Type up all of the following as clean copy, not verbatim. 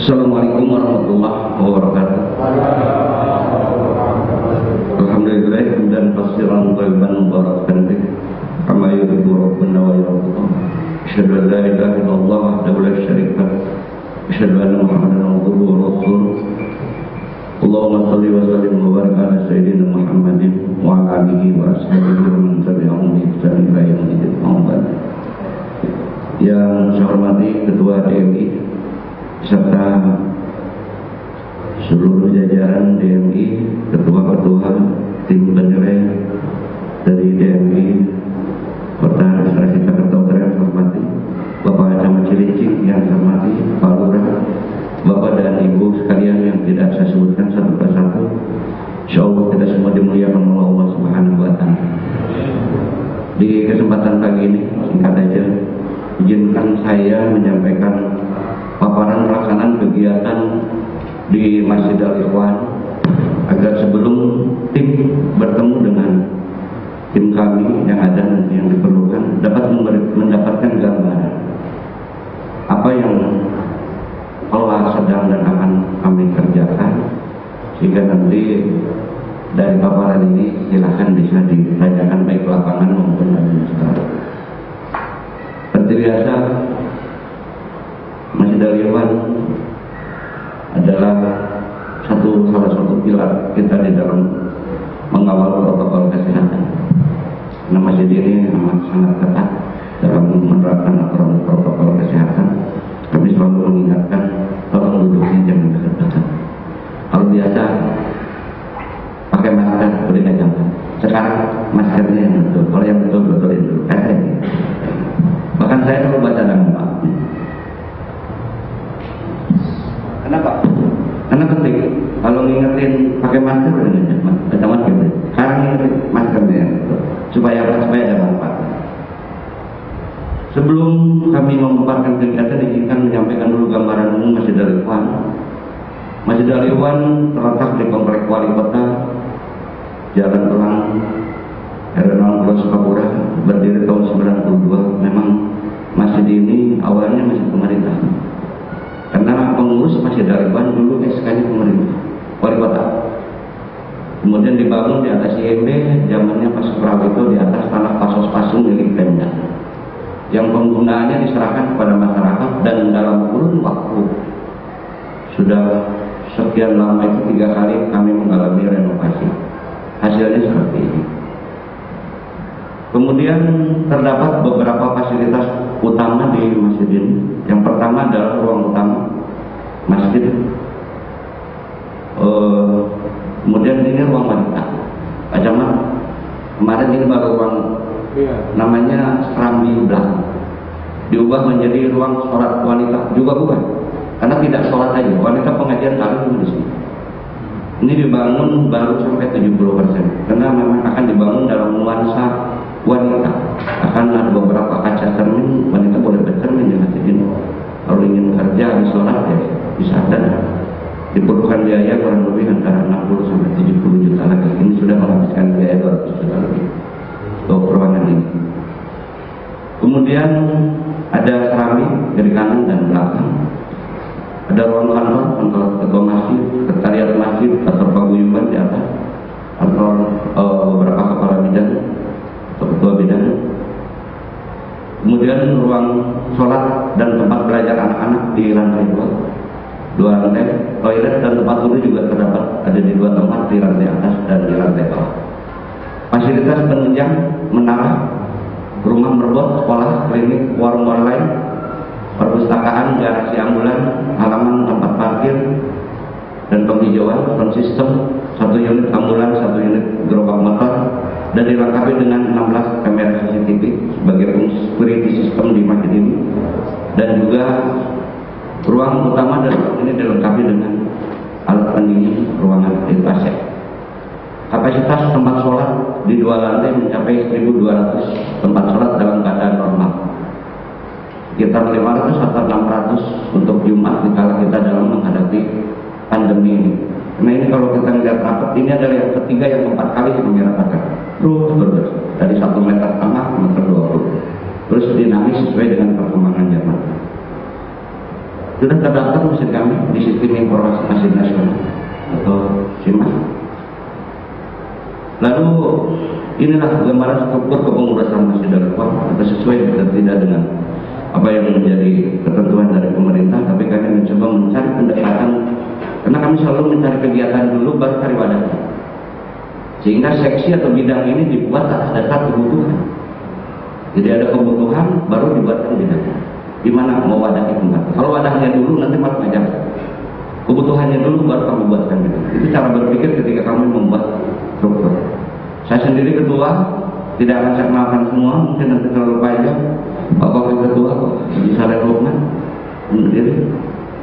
Assalamualaikum warahmatullahi wabarakatuh. Alhamdulillah dan fasiran thayyiban mubarakan bih kama yuhibbu rabbuna wa yarda. Asyhadu an la ilaha illallah wahdahu la syarika lah. Asyhadu anna Muhammadan abduhu wa rasuluh. Allahumma shalli wa sallim wa barik ala sayyidina Muhammadin wa ala alihi wa ashabihi wa man tabi'ahum bi ihsan ila yaumil qiyamah. Yang saya hormati Ketua DMI serta seluruh jajaran DMI, ketua-ketua tim penyeleng dari DMI Kota Administrasi Jakarta Utara yang saya hormati, Bapak Camat Cilincing yang saya hormati, Pak Lurah, Bapak dan Ibu sekalian yang tidak saya sebutkan satu persatu. Insyaallah kita semua dimuliakan oleh Allah Subhanahu wa taala. Di kesempatan pagi ini singkat saja izinkan saya menyampaikan paparan pelaksanaan kegiatan di Masjid Al-Ikhwan agar sebelum tim bertemu dengan tim kami yang ada nanti yang diperlukan dapat mendapatkan gambaran apa yang Allah sedang dan akan kami kerjakan, sehingga nanti dari paparan ini silakan bisa ditanyakan baik lapangan maupun administrasi. Seperti biasa, Masjid Al-Ikhwan adalah salah satu pilar kita di dalam mengawal protokol kesehatan. Karena masjid ini amat sangat ketat dalam menerapkan aturan protokol kesehatan. Kami selalu mengingatkan tolong duduknya jangan dekat-dekat. Kalau biasa pakai masker boleh jangan. Sekarang maskernya yang betul. Kalau yang betul-betulin dulu. Bahkan saya selalu baca dalam Pak. Kenapa? Karena penting. Kalau ngingetin pakai masker baca masker. Sekarang ngingetin maskernya supaya ada manfaat. Sebelum kami memaparkan kegiatan, izinkan menyampaikan dulu gambaran umum Masjid Al-Ikhwan. Masjid Al-Ikhwan terletak di Komplek Wali Kota, Jalan Pelang, RW 0 Sukapura, berdiri tahun 92. Memang masjid ini awalnya masjid pemerintah. Karena pengurus Masjid Al-Ikhwan dulu SK-nya pemerintah, Wali Kota. Kemudian dibangun di atas IMB, zamannya Pak Supravito di atas tanah Pasos Pasung milik Pemda. Yang penggunaannya diserahkan kepada masyarakat dan dalam kurun waktu sudah sekian lama itu 3 kali kami mengalami renovasi. Hasilnya seperti ini. Kemudian terdapat beberapa fasilitas utama di masjid ini. Yang pertama adalah ruang utama masjid. Kemudian ini ruang wanita. Pak Camat, kemarin ini baru ruang namanya Serambi Belakang. Diubah menjadi ruang sholat wanita, juga bukan. Karena tidak sholat aja, wanita pengajian kali di sini. Ini dibangun baru sampai 70%. Karena memang akan dibangun dalam nuansa wanita. Akan ada beberapa kaca cermin, wanita boleh bercermin di masjid ini. Kalau ingin kerja di sholat ya bisa ada. Diperlukan biaya kurang lebih antara 60 sampai 70 juta lagi. Ini sudah menghabiskan biaya 200 juta lebih untuk ruangan ini. Kemudian ada serambi dari kanan dan belakang. Ada ruang kantor ketua masjid, sekretariat masjid, kantor paguyuban di atas, kantor beberapa kepala bidang atau ketua bidang. Kemudian ruang sholat dan tempat belajar anak-anak di lantai 2 lantai. Toilet dan tempat wudhu juga terdapat ada di 2 tempat, di lantai atas dan di lantai bawah. Fasilitas penunjang, menara, rumah merbot, sekolah, klinik, warung online, perpustakaan, garasi ambulan, halaman tempat parkir, dan penghijauan, sound system, 1 unit ambulan, 1 unit gerobak motor, dan dilengkapi dengan 16 kamera CCTV sebagai security system di masjid ini. Dan juga ruang utama dan ini dilengkapi dengan alat pendingin ruangan AC. Kapasitas tempat sholat di 2 lantai mencapai 1.200 tempat sholat dalam keadaan normal. Sekitar 500 atau 600 untuk Jumat dikala kita dalam menghadapi pandemi ini. Nah ini kalau kita lihat rapat, ini adalah yang ketiga yang 4 kali kami rapatkan. Terus dari 1,5 meter ke 1,20 meter. Terus dinamis sesuai dengan perkembangan zaman. Sudah terdaftar masjid kami di Sistem Informasi Masjid Nasional atau SIMAS. Lalu inilah gambaran struktur kepengurusan Masjid Al-Ikhwan, atau sesuai dan tidak dengan apa yang menjadi ketentuan dari pemerintah, tapi kami mencoba mencari pendekatan, karena kami selalu mencari kegiatan dulu baru cari wadahnya, sehingga seksi atau bidang ini dibuat atas dasar kebutuhan. Jadi ada kebutuhan baru dibuatkan bidangnya, di mana mau wadahnya kembali. Kalau wadahnya dulu nanti malah ngajak, kebutuhannya dulu baru kami buatkan bidang. Itu cara berpikir ketika kami membuat struktur. Saya sendiri ketua, tidak akan saya kenalkan semua, mungkin nanti terlalu panjang. Pak Wakil Ketua Haji Saleh Lukman sendiri,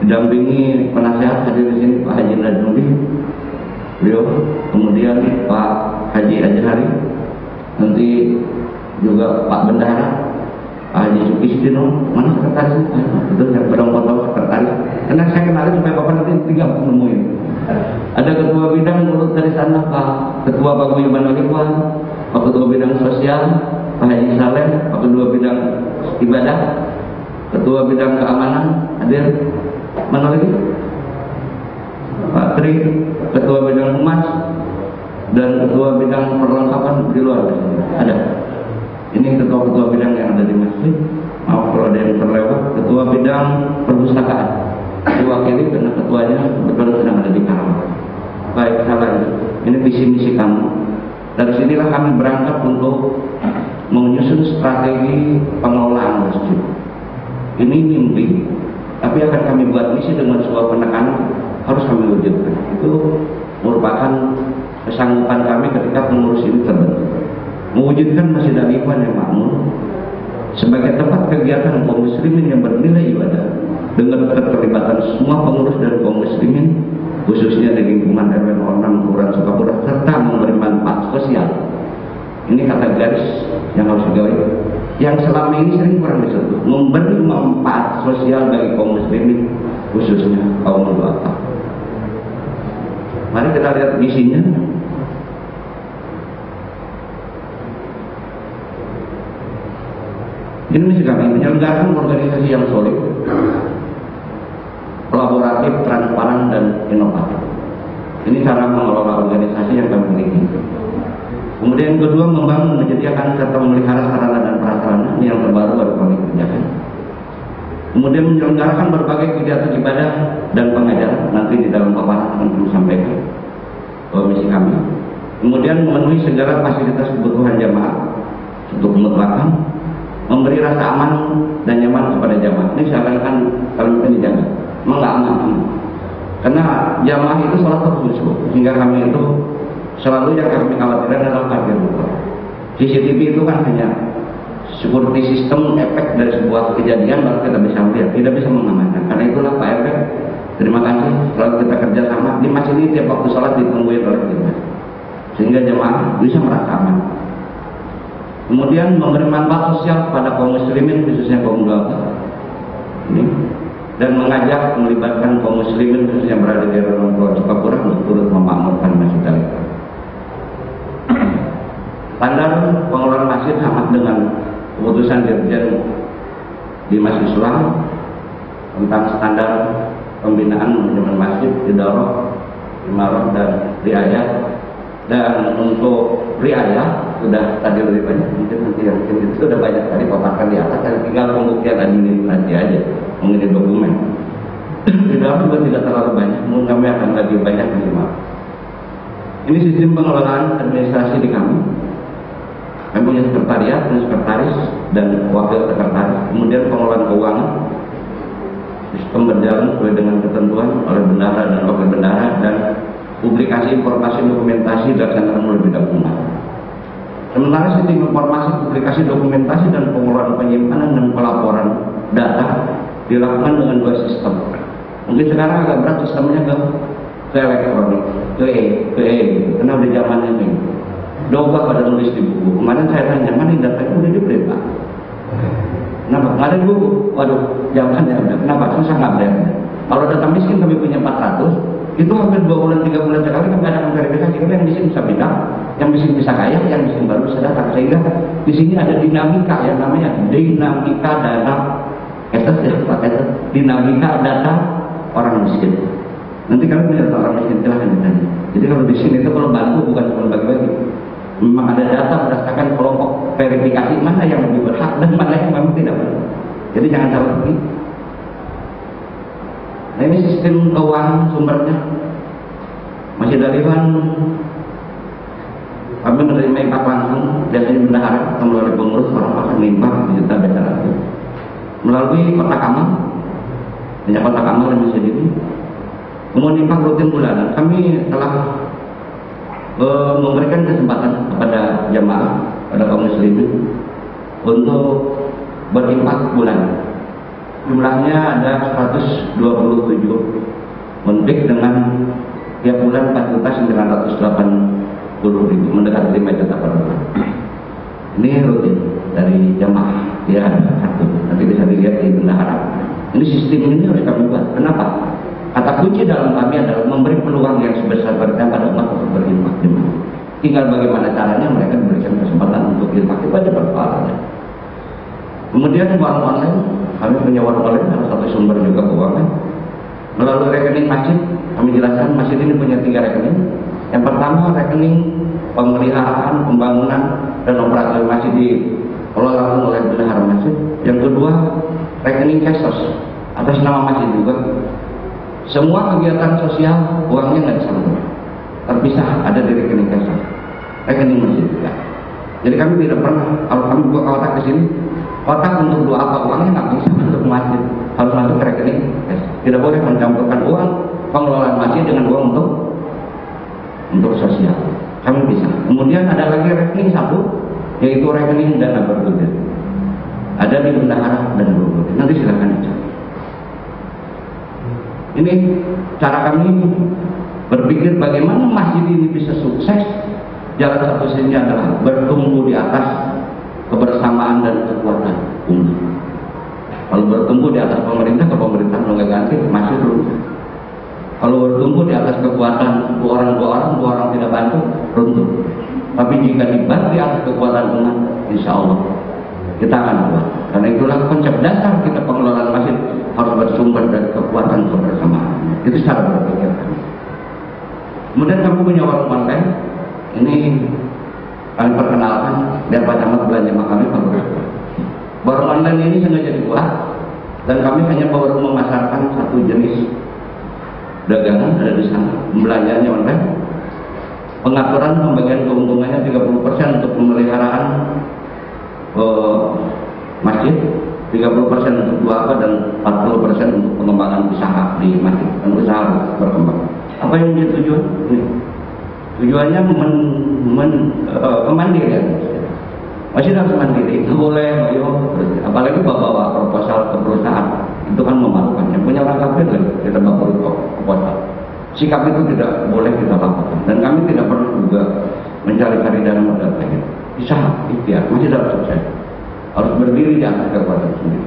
didampingi penasehat hadir di sini Pak Haji Najmudi, beliau, kemudian Pak Haji Ajhari, nanti juga Pak Bendahara, Pak Haji Sukistino, mana sekretaris? Itu yang pedang foto sekretaris. Karena saya kenalin supaya Bapak nanti tinggal menemuin. Ada ketua bidang menurut dari sana Pak Ketua Paguyuban Al-Ikhwan, Pak Ketua bidang sosial Pak Haji Saleh, Pak Ketua bidang ibadah, Ketua bidang keamanan hadir. Mana lagi? Pak Tri, Ketua bidang humas, dan Ketua bidang perlengkapan di luar ada. Ini ketua-ketua bidang yang ada di masjid. Maaf kalau ada yang terlewat. Ketua bidang perpustakaan diwakili karena ketuanya kebetulan sedang ada di Karawang. Baik, salah. Ini visi misi kamu. Dari sinilah kami berangkat untuk menyusun strategi pengelolaan masjid. Ini mimpi, tapi akan kami buat misi dengan sebuah penekanan harus kami wujudkan. Itu merupakan kesanggupan kami ketika pengurus ini terbentuk. Mewujudkan Masjid Al-Ikhwan yang makmur sebagai tempat kegiatan kaum muslimin yang bernilai ibadah dengan keterlibatan semua pengurus dan kaum muslimin, khususnya di lingkungan RW 06 Kelurahan Sukapura, serta memberi manfaat sosial. Ini kata garis yang harus digaris, yang selama ini sering kurang disebut, memberi manfaat sosial bagi kaum muslimin, khususnya kaum duafa. Mari kita lihat misinya. Ini misi kami, menyelenggarakan organisasi yang solid, kolaboratif, transparan, dan inovatif. Ini cara mengelola organisasi yang kami miliki. Kemudian yang kedua, membangun, menyediakan, serta memelihara sarana dan prasarana. Ini yang terbaru baru kami kerjakan. Kemudian menyelenggarakan berbagai kegiatan ibadah dan pengajaran. Nanti di dalam paparan akan kami sampaikan misi kami. Kemudian memenuhi segala fasilitas kebutuhan jamaah untuk mutlakan, memberi rasa aman dan nyaman kepada jamaah. Ini seakan-akan kalau kita dijaga, memang nggak aman. Karena jamaah itu sholat terkhusus, sehingga kami itu selalu yang kami khawatirkan adalah parkir motor. CCTV itu kan hanya security system efek dari sebuah kejadian baru kita bisa melihat, tidak bisa mengamankan. Karena itulah Pak RT, terima kasih selalu kita kerjasama di masjid ini. Tiap waktu sholat ditungguin oleh kita, sehingga jamaah bisa merasa aman. Kemudian memberi manfaat sosial kepada kaum muslimin, khususnya kaum duafa ini, dan mengajak melibatkan kaum muslimin khususnya berada di dalam Kelurahan Sukapura untuk turut memakmurkan Masjid Al-Ikhwan. Standar pengelolaan masjid sama dengan keputusan Dirjen di Masjid Islam tentang standar pembinaan manajemen masjid, idarah, imarah, dan riayah. Dan untuk riayah sudah tadi lebih banyak, mungkin nanti yang itu sudah banyak tadi kotakan di atas, dan tinggal pembuktian administrasi aja, mengenai dokumen. Di dalam juga tidak terlalu banyak, mungkin kami akan lebih banyak minimal. Ini sistem pengelolaan administrasi di kami. Kami punya sekretariat, punya sekretaris dan wakil sekretaris. Kemudian pengelolaan keuangan, sistem berjalan sesuai dengan ketentuan oleh bendahara dan wakil bendahara, dan publikasi informasi dokumentasi dilaksanakan oleh bidang humas. Sementara sistem informasi, publikasi dokumentasi, dan pengelolaan penyimpanan dan pelaporan data dilakukan dengan dua sistem. Mungkin sekarang agak berat sistemnya ke elektronik, ke karena udah zamannya ini. Udah pada nulis di buku. Kemarin saya tanya, mana data itu udah di-print Pak? Kenapa? Nggak ada di buku. Waduh, zamannya udah. Kenapa? Susah nggak print. Kalau data miskin kami punya 400, itu hampir 2 bulan 3 bulan sekali kami adakan verifikasi. Karena yang miskin bisa pindah, yang miskin bisa kaya, yang miskin baru bisa datang. Sehingga di sini ada dinamika yang namanya dinamika dana Keses ya Pak Keses, dinamika data orang miskin. Nanti kalian punya data orang miskin, silahkan ditanya. Jadi kalau di sini itu kalau bantu bukan cuma bagi-bagi, memang ada data berdasarkan kelompok verifikasi mana yang lebih berhak dan mana yang memang tidak berhak. Jadi jangan salah ini. Nah ini sistem keuangan sumbernya masih dari kami menerima infak langsung, biasanya bendahara melalui pengurus orang akan infak juta becara melalui kotak amal, banyak kotak amal yang masih ini. Kemudian infak rutin bulanan, kami telah memberikan kesempatan kepada jamaah, pada kaum muslimin untuk berinfak bulanan. Jumlahnya ada 127 muntik dengan tiap bulan 4.980.000, mendekati 5 juta per bulan. Ini rutin dari jamaah, ya kartu. Nanti bisa dilihat di bendahara. Ini sistem ini harus kami buat. Kenapa? Kata kunci dalam kami adalah memberi peluang yang sebesar-besarnya pada umat untuk berinfak. Tinggal bagaimana caranya mereka diberikan kesempatan untuk infak itu aja berpahala. Kemudian warung online, kami punya warung online salah satu sumber juga keuangan. Melalui rekening masjid, kami jelaskan masjid ini punya 3 rekening. Yang pertama rekening pemeliharaan, pembangunan dan operasi masjid dikelola oleh bendahara masjid. Yang kedua rekening kesos atas nama masjid juga. Semua kegiatan sosial uangnya nggak disampaikan, terpisah ada di rekening kesos, rekening masjid juga. Jadi kami tidak pernah, kalau kami buka kotak ke sini, kotak untuk doa apa uangnya nggak bisa masuk ke masjid, harus masuk ke rekening. Tidak boleh mencampurkan uang pengelolaan masjid dengan uang untuk sosial. Kami bisa. Kemudian ada lagi rekening satu, yaitu rekening dana bergulir. Ada di bendahara dan bergulir. Nanti silakan dicari. Ini cara kami berpikir bagaimana masjid ini bisa sukses. Jalan satu-satunya adalah bertumbuh di atas kebersamaan dan kekuatan umat. Kalau bertumbuh di atas pemerintah, ke pemerintah nggak ganti, masih runtuh. Kalau bertumbuh di atas kekuatan dua orang tidak bantu, runtuh. Tapi jika dibantu di atas kekuatan umat, insya Allah kita akan kuat. Karena itulah konsep dasar kita pengelolaan masjid harus bersumber dari kekuatan kebersamaan. Itu cara berpikir kami. Kemudian kami punya warung online. Ini kami perkenalkan biar Pak Camat belanja sama kami. Warung online ini sengaja dibuat dan kami hanya baru memasarkan satu jenis dagangan ada di sana. Belanjanya online. Pengaturan pembagian keuntungannya 30% untuk pemeliharaan masjid, 30% untuk duafa dan 40% untuk pengembangan usaha di masjid dan usaha berkembang. Apa yang menjadi tujuan? Tujuannya kemandirian. Masjid harus mandiri, itu boleh, apalagi bawa proposal ke perusahaan, itu kan memalukan. Yang punya orang kafir kita bawa proposal. Sikap itu tidak boleh kita lakukan, dan kami tidak perlu juga mencari-cari dana modal lagi. Bisa, ikhtiar, masih dapat sukses. Harus berdiri di atas kekuatan sendiri.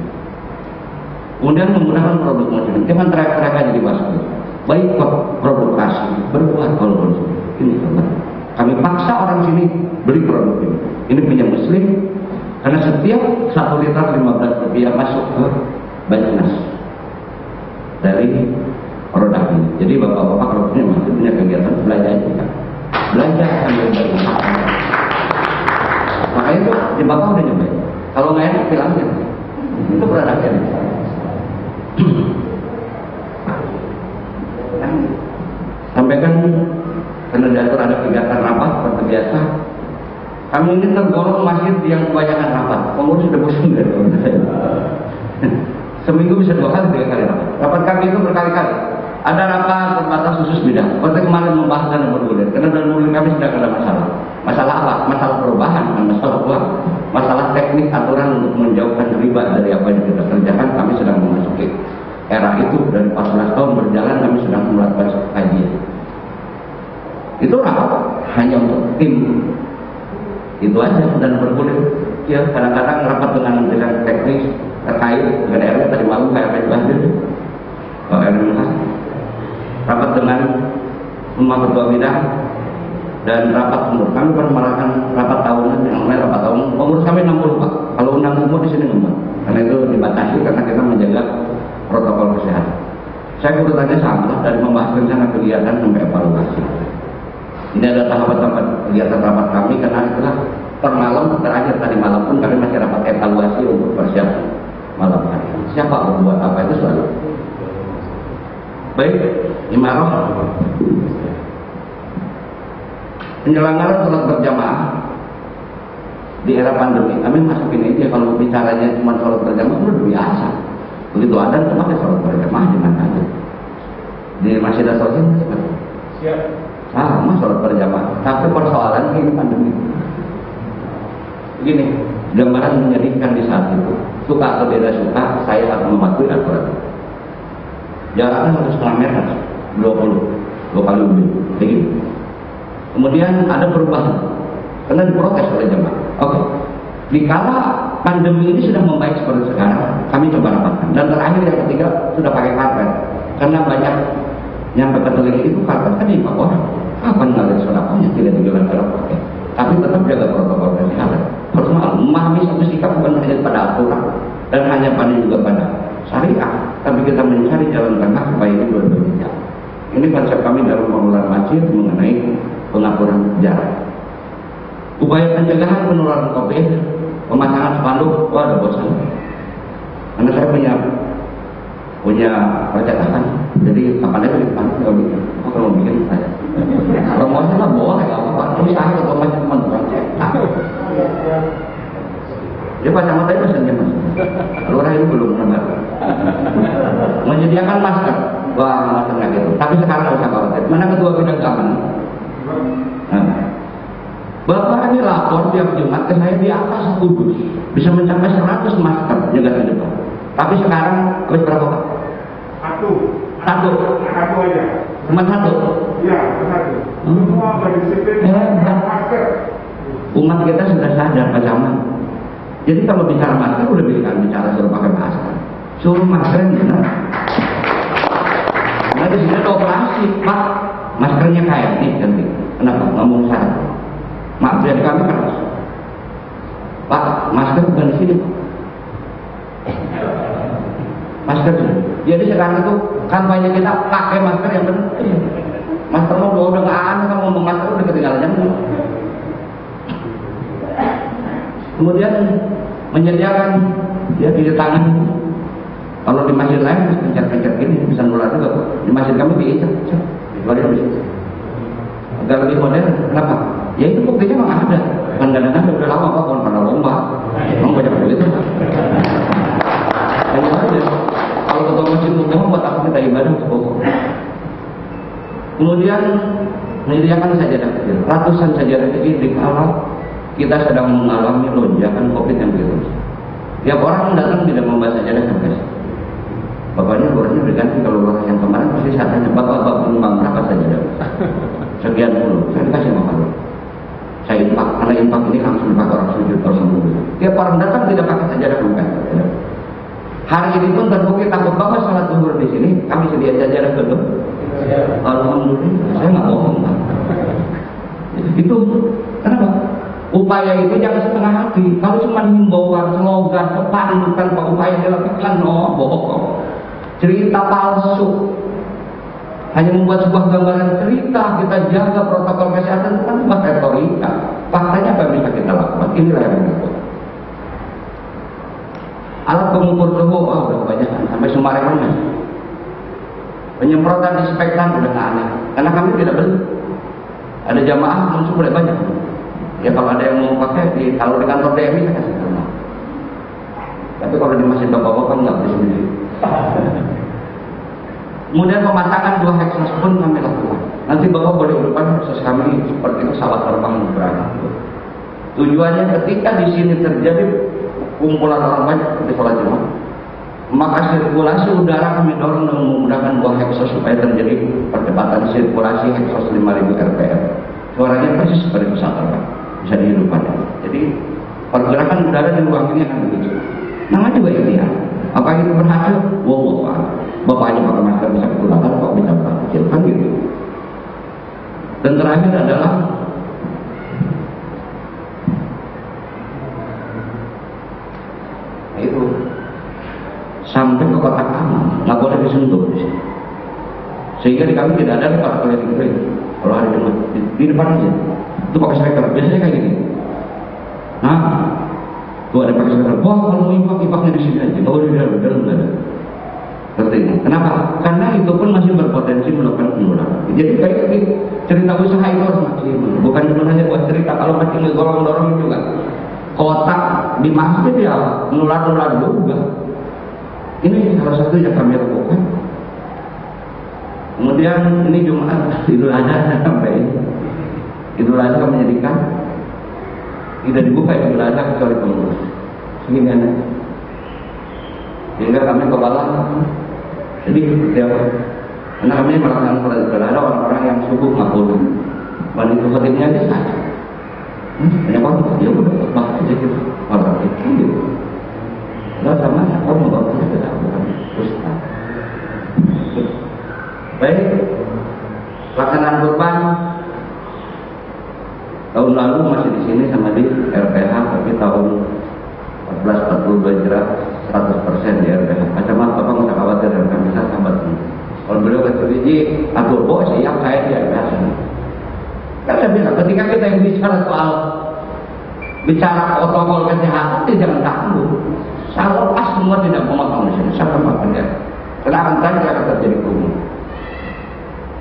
Kemudian menggunakan produk muslim, jangan teriak-teriak aja di masjid. Baik produk asli, berbuat kalau konsumsi. Ini teman. Kami paksa orang sini beli produk ini. Ini punya muslim, karena setiap 1 liter 15 rupiah masuk ke Banyumas dari produk ini. Jadi bapak-bapak kalau punya kegiatan belanja juga, belanja sambil berusaha. Makanya itu di bapak udah nyobain. Kalau nggak enak bilangnya, itu produknya. Sampaikan karena diatur ada kegiatan rapat seperti biasa. Kami ini tergolong masjid yang kebanyakan rapat. Pengurus sudah bosan dari saya. Seminggu bisa 2 kali 3 kali rapat. Rapat kami itu berkali-kali. Ada rapat terbatas khusus bidang. Seperti kemarin membahas dana bergulir. Karena dana bergulir kami sedang ada masalah. Masalah apa? Masalah perubahan, masalah uang, masalah teknik aturan untuk menjauhkan riba dari apa yang kita kerjakan. Kami sedang memasuki era itu. Dari 14 tahun berjalan kami sedang melakukan kajian. Itu rapat hanya untuk tim. Itu aja dan bergulir. Ya kadang-kadang rapat dengan teknis terkait dengan RW tadi malam kayak apa itu. Rapat dengan rumah ketua bidang dan rapat umur. Kami pernah melakukan rapat tahunan, yang lain rapat tahunan. Umur kami 60 Pak. Kalau undang umur di sini enggak. Karena itu dibatasi karena kita menjaga saya urutannya sama dari membahas rencana kegiatan sampai evaluasi. Ini ada tahapan-tahapan kegiatan rapat kami karena itulah per malam terakhir tadi malam pun kami masih rapat evaluasi untuk persiapan malam hari. Siapa membuat apa itu selalu. Baik, imarah penyelenggaraan sholat berjamaah di era pandemi. Kami masukin aja kalau bicaranya cuma sholat berjamaah itu biasa. Begitu ada pakai sholat berjamaah di mana aja. Di Masjid Asal siap. Sama sholat berjamaah. Tapi persoalan ini pandemi. Begini, gambaran menyedihkan di saat itu. Suka atau beda suka, saya akan mematuhi aturan. Jaraknya 1,5 meter, 2 kali lebih. Begini. Kemudian ada perubahan karena diprotes oleh jemaah. Oke. Dikala pandemi ini sudah membaik seperti sekarang, kami coba rapatkan. Dan terakhir yang ketiga sudah pakai karpet karena banyak yang berketeling itu karpet kan di bawah. Kapan ngalir sodakohnya tidak dijual pakai. Tapi tetap jaga protokol kesehatan. Harus memahami satu sikap bukan hanya pada aturan dan hanya pada juga pada syariah, tapi kita mencari jalan tengah supaya ini dua-duanya. Ini konsep kami dalam pengelolaan masjid mengenai pengaturan jarak. Upaya pencegahan penularan COVID, pemasangan spanduk, ada bosan. Karena saya punya percetakan, jadi kapan aja di spanduk nggak bikin. Kalau bikin saya, promosi lah boleh, nggak apa-apa. Terus saya atau macam cetak. Dia kacamata itu saja mas. Lurah itu belum benar. Menyediakan masker, wah masker nggak gitu. Tapi sekarang nggak usah khawatir. Mana ketua bidang keamanan? Bapak ini lapor tiap Jumat ke saya di atas Kudus bisa mencapai 100 masker jaga di depan. Tapi sekarang habis berapa Pak? Satu aja. Cuma satu? Iya, satu. Semua berdisiplin masker. Umat kita sudah sadar Pak Jamal. Jadi kalau bicara masker udah bicara suruh pakai masker. Suruh masker benar. Nah di sini ada operasi Pak. Maskernya kayak nih cantik. Kenapa? Ngomong syarat. Maaf jadi kami keras. Pak, masker bukan di sini. Masker. Jadi sekarang itu kampanye kita pakai masker yang benar. Masker lo udah nggak aneh kamu ngomong masker udah ketinggalan jam. Kemudian menyediakan ya di tangan. Kalau di masjid lain pencet-pencet gini bisa nular juga. Di masjid kami diikat. Waduh bisa. Agak lebih modern. Kenapa? Ya itu buktinya memang ada. Kadang-kadang udah lama Pak, bukan pernah lomba. Memang banyak duit itu. Kalau ketua masjid mungkin buat apa kita ibadah pokok. Kemudian menyediakan sajadah kecil, ratusan sajadah kecil di awal kita sedang mengalami lonjakan COVID yang virus. Tiap orang datang tidak membawa sajadah sampai. Bapaknya bornya berganti kalau orang yang kemarin pasti saya tanya bapak menyumbang berapa sajadah? Sekian dulu, saya dikasih makan. Saya infak, karena infak ini langsung dipakai orang sujud alhamdulillah. Tiap orang datang tidak pakai sajadah sampai. Hari ini pun terbukti takut banget salat zuhur di sini, kami sedia sajadah kedua. Alhamdulillah, saya nggak bohong. Itu kenapa? Upaya itu jangan setengah hati. Kalau cuma himbauan, slogan, sepanduk tanpa upaya dilakukan, bohong. Cerita palsu. Hanya membuat sebuah gambaran cerita, kita jaga protokol kesehatan itu kan cuma retorika. Faktanya apa yang bisa kita lakukan? Inilah yang kita lakukan. Alat pengukur suhu, udah banyak sampai Sumarekon. Penyemprotan disinfektan udah nggak aneh, karena kami tidak beli. Ada jamaah langsung boleh banyak. Ya kalau ada yang mau pakai, kalau di kantor DMI saya kasih tahu. Tapi kalau di masjid bapak-bapak nggak beli sendiri. Kemudian pemasangan 2 heksos pun kami lakukan. Nanti bapak boleh lupakan heksos kami seperti pesawat terbang berangkat. Tujuannya ketika di sini terjadi kumpulan orang banyak di sholat Jumat, maka sirkulasi udara kami dorong dengan menggunakan 2 heksos supaya terjadi percepatan sirkulasi heksos 5000 rpm. Suaranya persis seperti pesawat terbang, bisa dihidupkan. Jadi pergerakan udara di ruang ini akan begitu. Namanya juga ya. Apa itu berhasil? Wow, bapak aja pakai masker bisa ketularan, kok bisa kecil kan gitu. Dan terakhir adalah itu sampai ke kotak amal, nggak boleh disentuh di sini. Sehingga di kami tidak ada tempat keliling-keliling kalau hari Jumat di depan aja. Itu pakai striker, biasanya kayak gini. Nah, tuh ada pakai striker. Wah, kalau mau impaknya di sini aja. Oh, di dalam nggak ada. Seperti ini. Kenapa? Karena itu pun masih berpotensi melakukan penularan. Jadi kayak cerita usaha itu harus maksimal. Bukan cuma hanya buat cerita. Kalau masih ngedorong-dorong juga. Kotak di masjid ya nular-nular juga. Ini salah satu yang kami lakukan. Kemudian ini Jumat Idul Adha sampai Idul Adha menyedihkan, tidak dibuka Idul Adha kecuali pengurus. Sehingga kami kewalahan. Jadi setiap karena kami melaksanakan sholat Idul Adha orang-orang yang subuh ngapur, wanita khotibnya aja saja. Banyak orang dia udah bahas aja gitu, orang itu. Lalu sama orang mau bawa tidak bukan ustaz. Baik, pelaksanaan kurban tahun lalu masih di sini sama di LPH, tapi tahun 1442 Hijrah 100% di LPH. Macam apa Bapak nggak usah khawatir dan kami sahabat ini. Kalau beliau kata biji, aduh bos siap saya di LPH. Kan saya bilang ketika kita yang bicara protokol kesehatan, jangan takut. Saya lepas semua tidak memotong di sini, saya akan kerja. Karena akan akan terjadi kerumunan.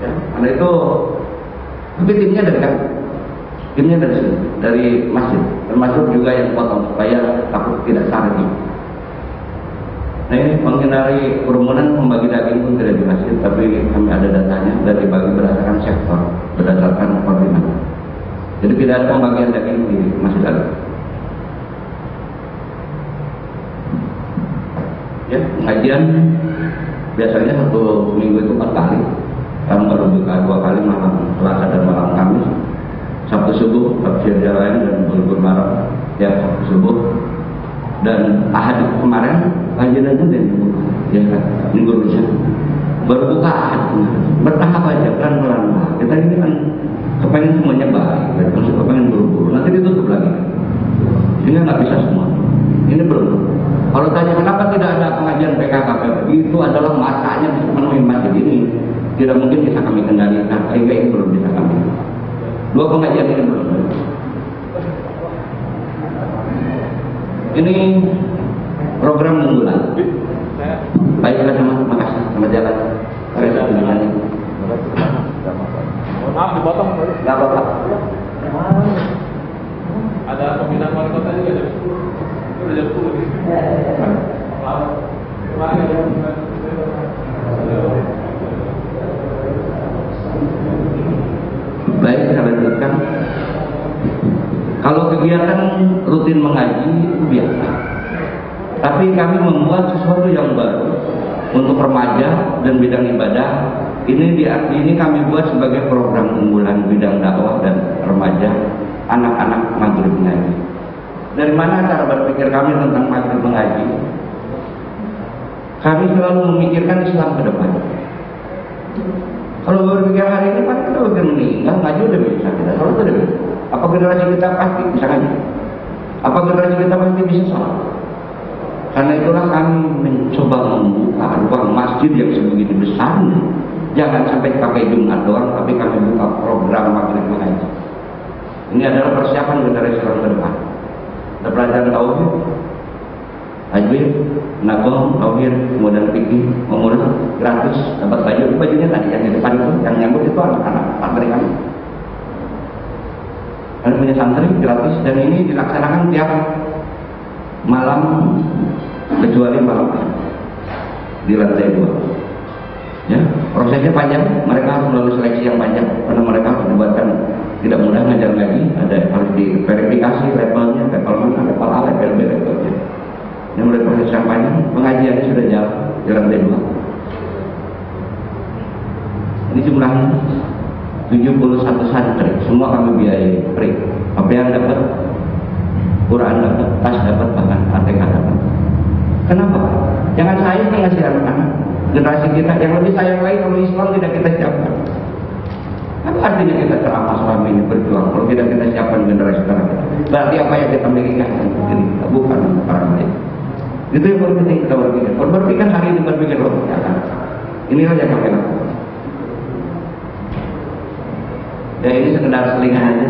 Ya, karena itu, tapi timnya dari kan, timnya dari sini, dari masjid, termasuk juga yang potong supaya takut tidak sakit. Nah ini menghindari kerumunan, membagi daging pun tidak di masjid, tapi kami ada datanya dan dibagi berdasarkan sektor, berdasarkan koordinat. Jadi tidak ada pembagian daging di masjid ada. Ya, pengajian biasanya satu minggu itu 4 kali. Sekarang baru buka 2 kali, malam Selasa dan malam Kamis. Sabtu subuh tafsir jalan dan libur malam ya Sabtu subuh, dan Ahad kemarin kajian aja dan ya minggu lusa baru buka Ahad, bertahap aja pelan-pelan. Kita ini kan kepengen semuanya baik, terus kepengen buru-buru, nanti ditutup lagi sehingga nggak bisa semua. Ini belum. Kalau tanya kenapa tidak ada pengajian PKK, itu adalah masanya memenuhi masjid ini. Tidak mungkin bisa kami kendalikan, sehingga ini belum bisa kami. 2 pengajian ini belum. Ini program unggulan. Baiklah teman, terima kasih. Selamat jalan. Maaf dipotong. Nggak apa-apa. Ada pembinaan wali kota juga ada. Udah jam 10 nih. Baik, saya lanjutkan. Kalau kegiatan rutin mengaji itu biasa, tapi kami membuat sesuatu yang baru untuk remaja dan bidang ibadah. Ini kami buat sebagai program unggulan bidang dakwah dan remaja anak-anak maghrib mengaji. Dari mana cara berpikir kami tentang maghrib mengaji? Kami selalu memikirkan Islam ke depan. Kalau berpikir hari ini pasti kita udah meninggal, ngaji udah bisa kita, kalau udah bisa. Apa generasi kita pasti bisa ngaji? Apa generasi kita pasti bisa sholat? Karena itulah kami mencoba membuka ruang masjid yang sebegitu besarnya. Jangan sampai pakai Jumat doang, tapi kami buka program maghrib mengaji. Ini adalah persiapan generasi Islam ke depan. Ada pelajaran tauhid, tajwid, nagom, tauhid, kemudian fikih, umur gratis, dapat baju. Bajunya tadi yang di depan itu, yang nyambut itu anak-anak santri kami. Kami punya santri gratis, dan ini dilaksanakan tiap malam kecuali malam di lantai 2. Ya, prosesnya panjang, mereka harus melalui seleksi yang panjang karena mereka harus dibuatkan tidak mudah ngajar lagi, harus diverifikasi levelnya, level mana, level A, level B, level C. Ini mulai proses yang panjang, pengajiannya sudah jalan di lantai 2. Ini jumlahnya 71 santri, semua kami biayai free. Apa yang dapat, Quran dapat, tas dapat, bahkan ATK dapat. Kenapa? Jangan sayang ngasih anak-anak generasi kita yang lebih sayang lagi kalau Islam tidak kita siapkan. Apa artinya kita ceramah selama ini berjuang kalau tidak kita siapkan generasi sekarang? Berarti apa yang kita miliki sendiri kita, bukan orang lain. Itu yang penting kita berpikir. Kalau berpikir hari ini berpikir loh, ya kan? Inilah yang kami lakukan. Ya ini sekedar selingan aja.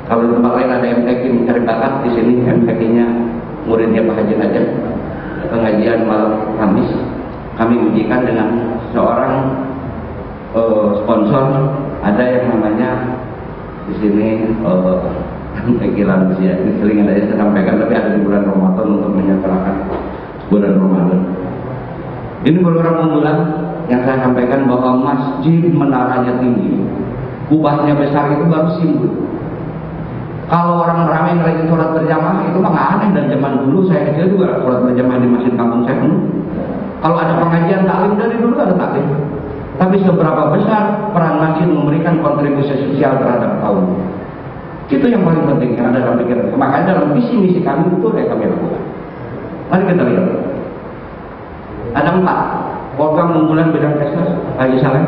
Kalau di tempat lain ada MTQ mencari bakat, di sini MTQ-nya muridnya Pak Haji aja. Pengajian malam Kamis kami ujikan dengan seorang sponsor, ada yang namanya di sini pikiran ya, ini selingan aja saya sampaikan, tapi ada di bulan Ramadan untuk menyempurnakan bulan Ramadan. Ini program unggulan yang saya sampaikan bahwa masjid menaranya tinggi, kubahnya besar itu baru simbol. Kalau orang ramai ngerayain sholat berjamaah itu mah nggak aneh, dan zaman dulu saya kecil juga sholat berjamaah di masjid kampung saya. Kalau ada pengajian taklim dari dulu ada taklim. Tapi seberapa besar peran masjid memberikan kontribusi sosial terhadap kaum, itu yang paling penting yang ada dalam pikiran. Makanya dalam visi misi kami itu yang kami lakukan. Mari kita lihat. Ada 4 program unggulan bidang kesehatan. Haji Saleh,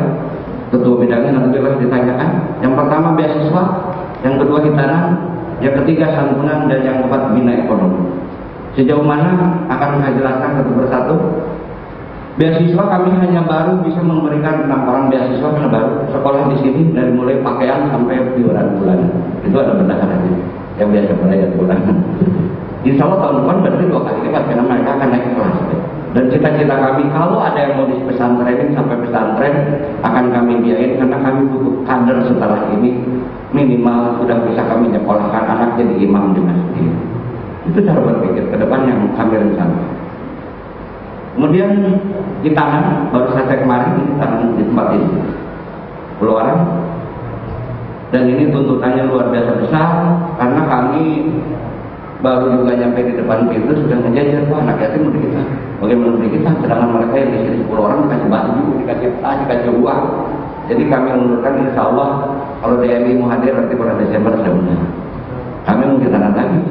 ketua bidangnya, nanti bila ditanyakan. Yang pertama beasiswa, yang kedua hitanan, yang ketiga santunan, dan yang keempat bina ekonomi. Sejauh mana akan saya jelaskan satu persatu. Beasiswa kami hanya baru bisa memberikan 6 orang beasiswa karena baru sekolah di sini, dari mulai pakaian sampai iuran bulanan. Itu ada bendaharanya yang biasa bayar bulanan. Insya Allah tahun depan berarti 2 kali lipat karena mereka akan naik kelas. Dan cita-cita kami kalau ada yang mau di pesantren sampai pesantren akan kami biayain, karena kami butuh kader setelah ini minimal sudah bisa kami nyekolahkan anak jadi imam di masjid. Itu cara berpikir ke depan yang kami rencanakan. Kemudian di tangan, baru saja kemarin di tangan di tempat ini keluaran, dan ini tuntutannya luar biasa besar karena kami baru juga nyampe di depan pintu sudah menjajar, wah anak yatim menurut kita, bagaimana menurut kita, sedangkan mereka yang di sini 10 orang dikasih baju, dikasih tas, dikasih uang. Jadi kami menurutkan insya Allah kalau DMI mau hadir nanti pada Desember sebenarnya kami mungkin akan lagi.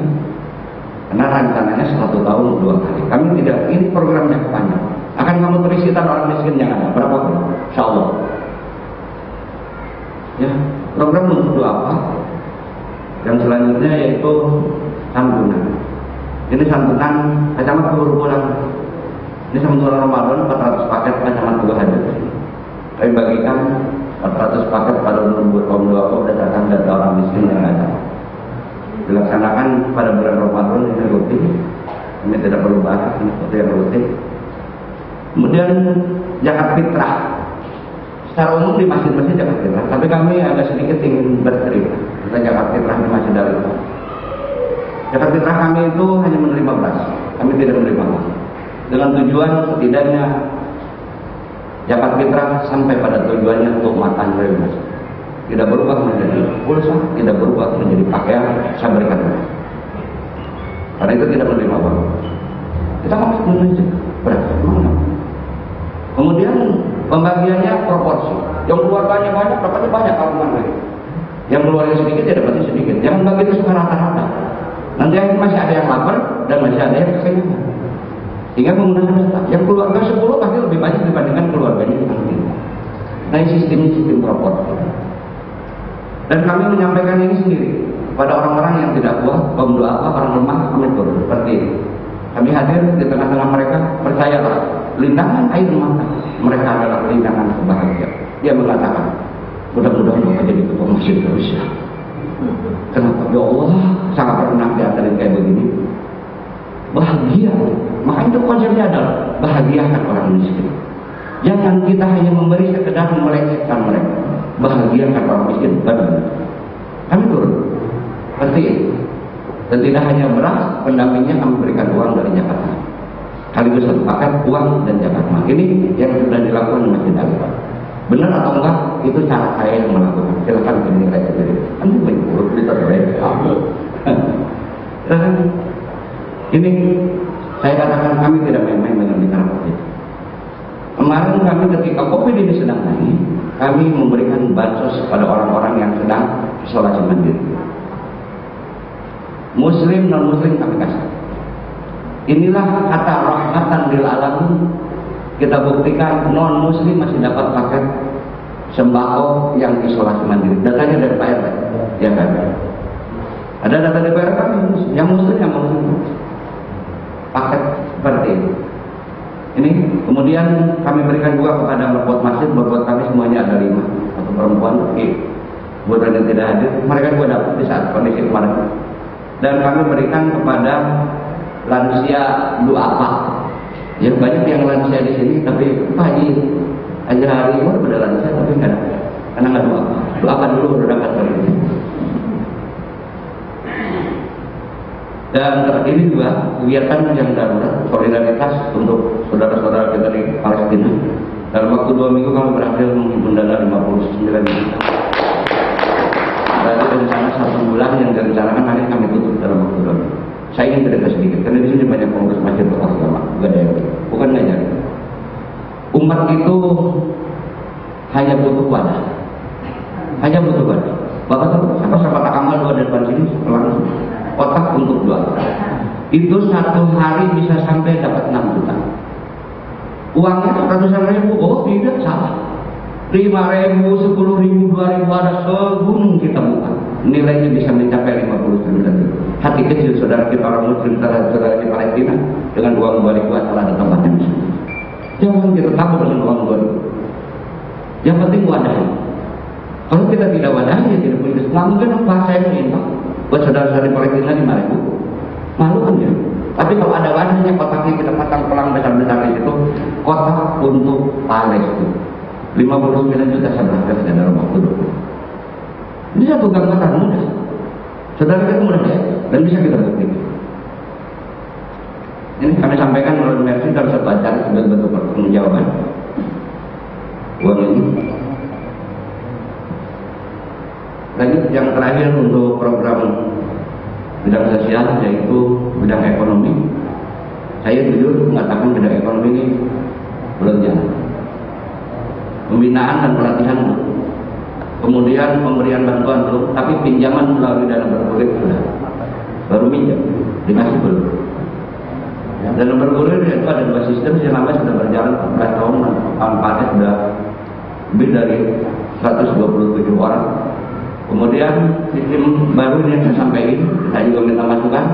Karena rencananya 1 tahun 2 kali. Kami tidak, ini programnya panjang. Akan kamu terisikan orang miskin yang ada. Berapa pun? Insya Allah. Ya, program untuk apa? Yang selanjutnya yaitu santunan. Ini santunan kacamata bulan. Ini santunan Ramadan 400 paket kacamata 2 hadir. Kami bagikan 400 paket pada umur kaum duafa berdasarkan data orang miskin yang ada. Dilaksanakan pada bulan Ramadan ini rutin. Ini tidak perlu bahas, ini sesuatu yang rutin. Kemudian zakat fitrah. Secara umum di masjid-masjid zakat fitrah, tapi kami agak sedikit ingin bercerita tentang zakat fitrah di Masjid Al-Ikhlas. Zakat fitrah kami itu hanya menerima beras, kami tidak menerima uang. Dengan tujuan setidaknya zakat fitrah sampai pada tujuannya untuk makan dari masjid. Tidak berubah menjadi pulsa, tidak berubah menjadi pakaian, saya berikan beras. Karena itu tidak menerima uang. Kita harus menunjuk beras, mana? Kemudian pembagiannya proporsi. Yang keluarganya banyak, dapatnya banyak kalau mana. Yang keluarga sedikit, ya dapatnya sedikit. Jangan bagi itu secara rata-rata. Nanti masih ada yang lapar dan masih ada yang kekenyangan. Sehingga menggunakan data. Yang keluarga 10 pasti lebih banyak dibandingkan keluarganya yang lain. Nah, sistemnya sistem proporsi. Dan kami menyampaikan ini sendiri pada orang-orang yang tidak kuat, kaum duafa, orang lemah, kami turun seperti ini. Kami hadir di tengah-tengah mereka, percayalah, lindangan air mata mereka adalah lindangan kebahagiaan. Dia mengatakan, mudah-mudahan Bapak jadi ketua masjid terus ya. Kenapa? Ya Allah, sangat pernah diantarin kayak begini. Bahagia, makanya itu konsepnya adalah bahagiakan orang miskin. Jangan kita hanya memberi sekedar melecehkan mereka. Bahagiakan orang miskin, benar. Kami turun seperti ini. Dan tidak hanya beras, pendampingnya kami berikan uang dari Jakarta. Sekaligus satu paket uang dan Jakarta. Ini yang sudah dilakukan di Masjid Al-Ikhlas. Benar atau enggak? Itu cara saya yang melakukan. Silakan dinilai sendiri. Anda mengurus kita terbaik. Ini saya katakan kami tidak main-main dengan bicara COVID. Kemarin kami ketika COVID ini sedang naik, kami memberikan bansos pada orang-orang yang sedang isolasi mandiri. Muslim non Muslim kami kasih. Inilah kata rahmatan lil alamin. Kita buktikan non Muslim masih dapat paket sembako yang isolasi mandiri. Datanya dari Pak RT, ya kan? Ada data dari Pak RT kami, yang Muslim yang Muslim. Paket seperti ini. Ini kemudian kami berikan juga kepada berbuat masjid, berbuat kami semuanya ada 5 satu perempuan. buat yang tidak hadir, mereka juga dapat di saat kondisi kemarin. Dan kami berikan kepada lansia duafa. Ya banyak yang lansia di sini, tapi Pak Haji hari ini pada lansia tapi nggak ada, karena nggak duafa. Duafa dulu baru dapat kali ini. Dan ini juga kegiatan yang darurat solidaritas untuk saudara-saudara kita di Palestina. Dalam waktu 2 minggu kami berhasil menghimpun dana 59 juta. Berarti rencana 1 bulan yang direncanakan hari kami tutup dalam waktu 2 minggu. Saya ingin cerita sedikit karena di sini banyak pengurus masjid tokoh agama, bukan ada yang bukan ngajar. Umat itu hanya butuh wadah, hanya butuh wadah. Bapak tahu siapa amal doa depan sini langsung kotak untuk doa. Itu 1 hari bisa sampai dapat 6 juta. Uangnya ratusan ribu, oh tidak salah. 5.000, 10.000, 2.000 ada segunung kita buka. Nilainya bisa mencapai 59 juta. Hati kecil saudara kita orang muslim, saudara di Palestina dengan uang 2.000 asal ada tempatnya di sini. Jangan kita takut dengan uang 2.000. Yang penting wadahnya. Kalau kita tidak wadahnya, tidak punya nggak mungkin bahasa yang ini buat saudara-saudara di Palestina 5.000. Malu kan ya. Tapi kalau ada wadahnya, kotaknya kita pasang pelang besar-besar di situ, kotak untuk Palestina. 59 juta saudara dalam waktu 20. Ini satu gambaran mudah. Saudara kita mudah ya, dan bisa kita buktikan. Ini kami sampaikan melalui Mercy dan saya baca sebagai bentuk pertanggungjawaban. Uang ini. Lanjut yang terakhir untuk program bidang sosial yaitu bidang ekonomi. Saya jujur mengatakan bidang ekonomi ini belum jalan. Pembinaan dan pelatihan belum. Kemudian pemberian bantuan belum, tapi pinjaman melalui dana bergulir sudah. Baru minjam, dikasih belum. Dana bergulir itu ada 2 sistem, selama sudah berjalan 14 tahun, manfaatnya sudah lebih dari 127 orang. Kemudian sistem baru yang saya sampaikan, saya juga minta masukan.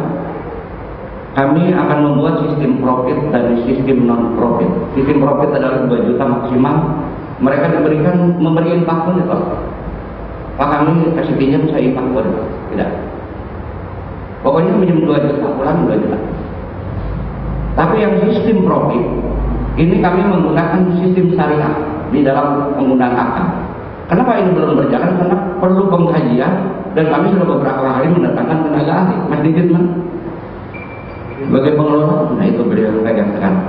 Kami akan membuat sistem profit dan sistem non profit. Sistem profit adalah 2 juta maksimal. Mereka memberi infak pun itu. Pak kami kasih pinjam saya infak pun tidak. Pokoknya pinjam 2 juta, pulang 2 juta. Tapi yang sistem profit ini kami menggunakan sistem syariah di dalam penggunaan akad. Kenapa ini belum berjalan? Karena perlu pengkajian dan kami sudah beberapa hari mendatangkan tenaga ahli. Mas Didit man sebagai pengelola, nah itu beliau pegang sekarang.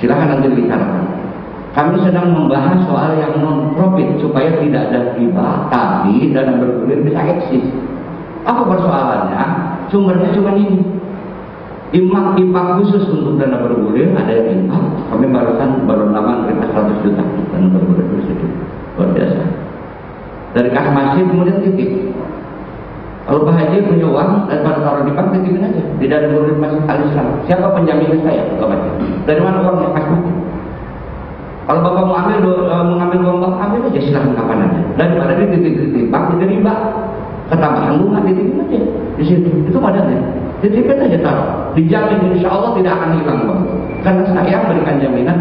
Silahkan nanti dibicarakan. Kami sedang membahas soal yang non profit supaya tidak ada riba, tapi dana bergulir bisa eksis. Apa persoalannya? Sumbernya cuma ini. Infak khusus untuk dana bergulir ada yang infak. Kami baru nama 100 juta dana bergulir itu luar biasa. Dari kas masih kemudian titip. Kalau Pak Haji punya uang daripada taruh di bank, titipin aja. Di dana bergulir masjid Al-Islam. Siapa penjamin saya? Dari mana uangnya? Kas masih. Kalau Bapak mau mengambil uang Bapak, ambil aja silahkan kapan aja. Daripada dititip bank, jadi riba. Ketambahan bunga titipin aja di situ. Itu modalnya. Titipin aja taruh. Dijamin insya Allah tidak akan hilang Bang. Karena saya berikan jaminan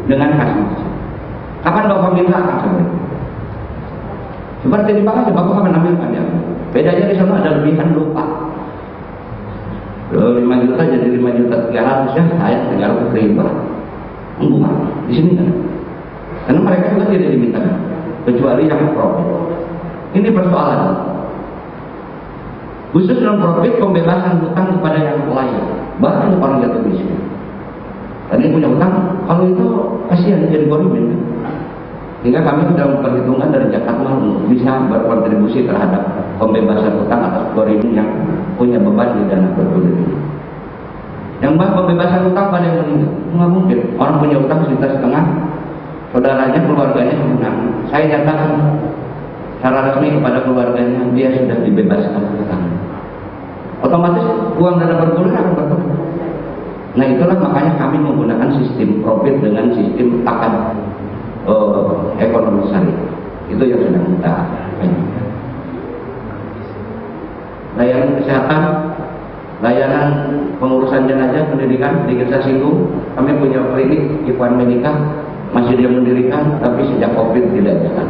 dengan kas masjid. Kapan Bapak minta akan sampai? Seperti di bank aja, Bapak akan ambil kan ya. Bedanya di sana ada lebihan lupa. 5 juta jadi 5 juta 300 ya, saya 300 riba. Bunga di sini kan. Karena mereka juga tidak diminta kecuali yang profit. Ini persoalan. Khusus non profit pembebasan hutang kepada yang lain. Bahkan orang jatuh miskin. Tadi punya hutang, kalau itu kasihan jadi gorimin. Hingga kami sudah memperhitungkan dari Jakarta untuk bisa berkontribusi terhadap pembebasan hutang atas gorimin yang punya beban di dana bergulir. Yang pembebasan hutang pada yang meninggal, nggak mungkin. Orang punya hutang 1,5 juta, saudaranya, keluarganya menang. Saya nyatakan secara resmi kepada keluarganya dia sudah dibebaskan hutang. Otomatis uang dana bergulir akan berkurang. Nah itulah makanya kami menggunakan sistem profit dengan sistem akad ekonomi syariah. Itu yang sedang kita lakukan. Layanan kesehatan, layanan pengurusan jenazah, pendidikan di Desa Singgung. Kami punya klinik Ikhwan Medika, masih dia mendirikan, tapi sejak COVID tidak jalan.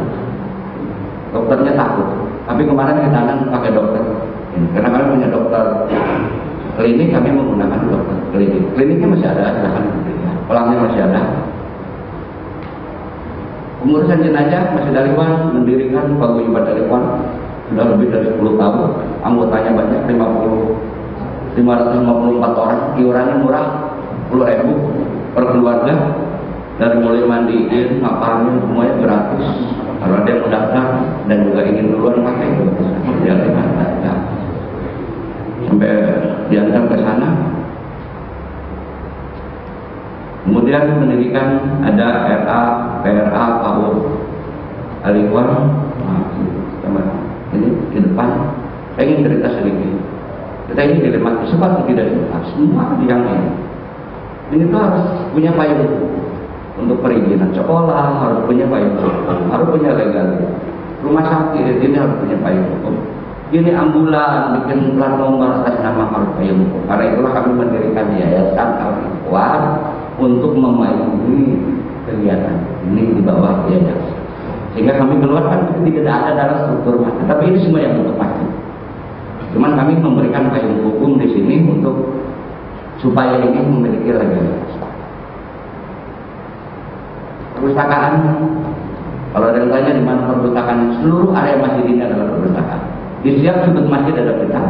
dokternya takut. Tapi kemarin kita pakai dokter, karena kami punya dokter klinik, kami menggunakan dokter klinik. Kliniknya masih ada, silahkan, pelangnya masih ada. Pengurusan jenazah masih Daliwan mendirikan paguyuban Daliwan sudah lebih dari 10 tahun. Anggotanya banyak, 554 orang. Iurannya murah, 10.000 per keluarga. Dari mulai mandiin, makannya semuanya gratis. Kalau ada yang mendaftar dan juga ingin duluan pakai itu, dia ada. Sampai diantar ke sana. Kemudian mendirikan ada RA, PRA, PAUD, Aliwan. Ini di depan. Saya ingin cerita sedikit. Kita ini dilematis, sebab tidak dilematis. Semua yang ini tuh harus punya payung untuk perizinan sekolah, harus punya payung, harus punya legal. Rumah sakit ini harus punya payung hukum. Ini ambulan bikin plat nomor atas nama harus payung hukum. Karena itulah kami mendirikan yayasan Al-Ikhwan untuk memayungi kegiatan ini di bawah yayasan. Sehingga kami keluarkan tidak ada dalam struktur masjid, tapi ini semua yang untuk masjid. Cuman kami memberikan payung hukum di sini untuk supaya ini memiliki legalitas. Perpustakaan, kalau ada yang tanya di mana perpustakaan, seluruh area masjid ini adalah perpustakaan. Di setiap sudut masjid ada kitab,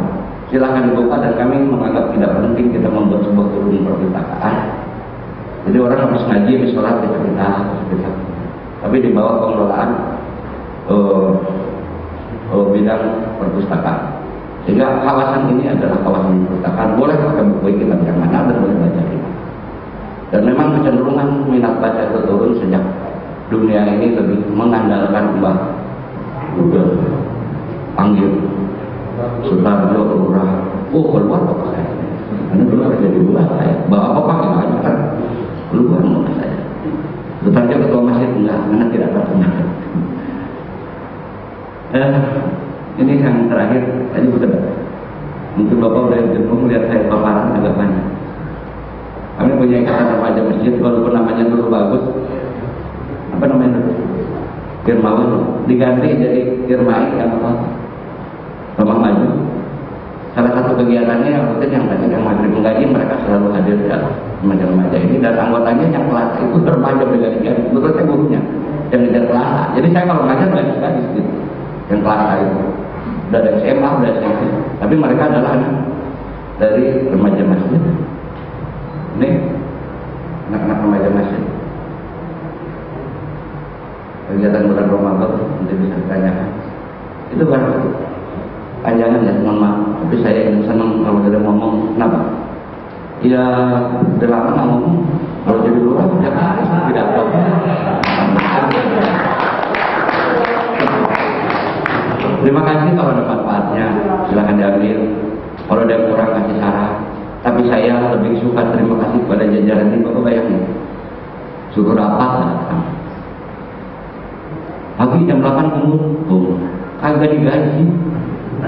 silakan dibuka, dan kami menganggap tidak penting kita membuat sebuah gedung perpustakaan. Jadi orang habis ngaji, habis sholat baca kitab. Tapi di bawah pengelolaan bidang perpustakaan. Sehingga kawasan ini adalah kawasan perpustakaan. Boleh pakai buku kitab yang mana dan boleh baca kitab. Dan memang kecenderungan minat baca itu turun sejak dunia ini lebih mengandalkan Mbah Google, panggil Sutarjo, Lurah. Keluar bapak saya. Karena dulu ada di bulan saya. Bawa apa gimana kan? Keluar bapak saya. Sutarjo ketua masjid enggak, karena tidak terkenal. Ini yang terakhir, tadi betul. Mungkin bapak udah jenuh melihat saya paparan agak banyak. Kami punya ikatan remaja masjid, walaupun namanya dulu bagus. Apa namanya dulu? Firmawan, diganti jadi Firmai yang apa? Rumah Maju. Salah satu kegiatannya yang rutin yang banyak yang maghrib menggaji, mereka selalu hadir di dalam remaja-remaja ini, dan anggotanya yang kelas itu remaja berganti-ganti. Menurut saya gurunya yang tidak kelas. Jadi saya kalau ngajar gadis-gadis gitu, yang kelas itu udah ada SMA, udah SMP, tapi mereka adalah anak dari remaja masjid. Ini anak-anak remaja masjid. Kegiatan bulan Ramadan nanti bisa ditanyakan. Itu kan panjangan ya, mohon maaf. Tapi saya yang senang kalau dia ngomong. Kenapa? Ya udah lama nggak ngomong. Kalau jadi lurah tidak tahu. Terima kasih, kalau ada manfaatnya silahkan diambil. Kalau ada yang kurang kasih saran. Tapi saya lebih suka terima kasih kepada jajaran ini. Bapak bayangin, suruh rapat pagi jam 8 kumpul, kagak digaji,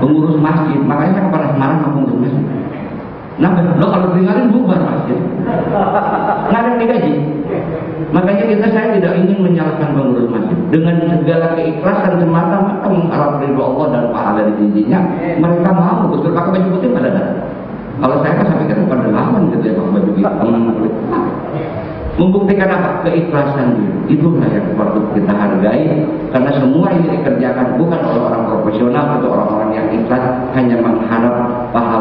pengurus masjid. Makanya saya pernah marah sama pengurus masjid. Nah, lo kalau tinggalin bubar masjid, nggak ada yang digaji. Makanya saya tidak ingin menyalahkan pengurus masjid. Dengan segala keikhlasan semata-mata mengharap ridho Allah dan pahala di sisinya, mereka mau betul pakai baju putih pada datang. Kalau saya kan sampai kira pada lawan gitu ya, pakai baju hitam. Membuktikan apa? Keikhlasan diri. Itulah yang patut kita hargai, karena semua ini dikerjakan bukan oleh orang profesional atau orang-orang yang ikhlas hanya mengharap pahala